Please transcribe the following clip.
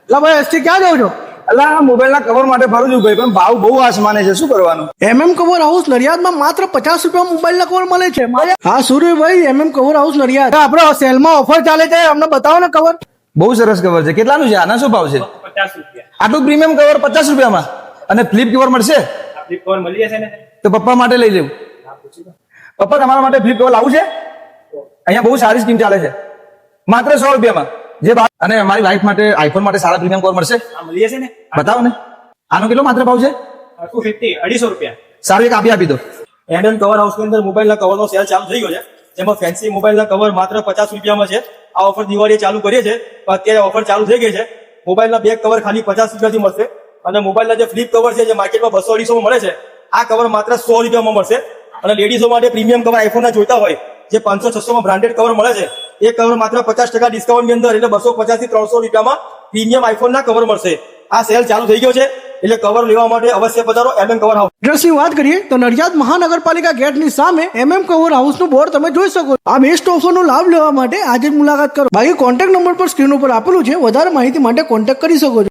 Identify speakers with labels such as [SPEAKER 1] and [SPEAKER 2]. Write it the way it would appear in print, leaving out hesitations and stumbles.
[SPEAKER 1] એટલે ભાઈ એસટી ક્યાં જાવ છો?
[SPEAKER 2] એટલે આ મોબાઈલના કવર માટે ફરું છું ભાઈ, પણ ભાવ બહુ આસમાને છે, શું કરવાનું?
[SPEAKER 1] કવર હાઉસ નડિયાદમાં માત્ર 50 રૂપિયા મોબાઈલના કવર મળે છે. હા સુરભાઈ, કવર હાઉસ નડિયાદ આપડે સેલમાં ઓફર ચાલે છે, અમને બતાવો ને કવર.
[SPEAKER 2] બહુ સરસ કવર છે. કેટલાનું છે? આના શું ભાવ છે?
[SPEAKER 3] 50 રૂપિયા.
[SPEAKER 2] આટલું પ્રીમિયમ કવર 50 રૂપિયામાં? અને ફ્લિપ કવર મળશે?
[SPEAKER 3] ફ્લિપ કવર મળી જશે ને?
[SPEAKER 2] તો પપ્પા માટે લઈ લેવું. પપ્પા તમારા માટે ફ્લિપ કવર લાવું છે? અહીંયા બહુ સારી સ્કીમ ચાલે છે, માત્ર 100 રૂપિયામાં. અને મારી વાઈફ માટે આઈફોન માટે સારા પ્રીમિયમ કવર મળશે?
[SPEAKER 3] હા મળી જશે ને?
[SPEAKER 2] બતાવો ને. આનો કેટલો માત્ર ભાવ છે?
[SPEAKER 3] 250, 250 રૂપિયા.
[SPEAKER 2] સારું, એક આપી દો.
[SPEAKER 3] એન્ડન કવર હાઉસની અંદર મોબાઈલના કવરનો સેલ ચાલુ થઈ ગયો છે, જેમાં ફેન્સી મોબાઈલના કવર માત્ર 50 રૂપિયામાં છે. આ ઓફર દિવાળીએ ચાલુ કરીએ છે, પણ અત્યારે ઓફર ચાલુ થઈ ગઈ છે. મોબાઈલના બેક કવર ખાલી 50 રૂપિયાથી મળશે, અને મોબાઈલના જે ફ્લિપ કવર છે, જે માર્કેટમાં 200-250 મળે છે, આ કવર માત્ર 100 રૂપિયામાં મળશે. અને લેડીઝો માટે પ્રીમિયમ કવર આઈફોનના જોઈતા હોય, જે 500-600 બ્રાન્ડેડ કવર મળે છે, એ કવર માત્ર 50% ડિસ્કાઉન્ટની અંદર, એટલે 250 થી 300 રૂપિયામાં પ્રીમિયમ આઈફોનના કવર મળશે. આ સેલ ચાલુ થઈ ગયો છે, એટલે કવર લેવા માટે અવશ્ય પધારો કવર હાઉસ.
[SPEAKER 1] એડ્રેસની વાત કરીએ તો નડિયાદ મહાનગરપાલિકા ગેટની સામે કવર હાઉસનું બોર્ડ તમે જોઈ શકો છો. આ બેસ્ટ ઓફરનો લાભ લેવા માટે આજે જ મુલાકાત કરો. બાકી કોન્ટેક્ટ નંબર પર સ્ક્રીન ઉપર આપેલું છે, વધારે માહિતી માટે કોન્ટેક્ટ કરી શકો છો.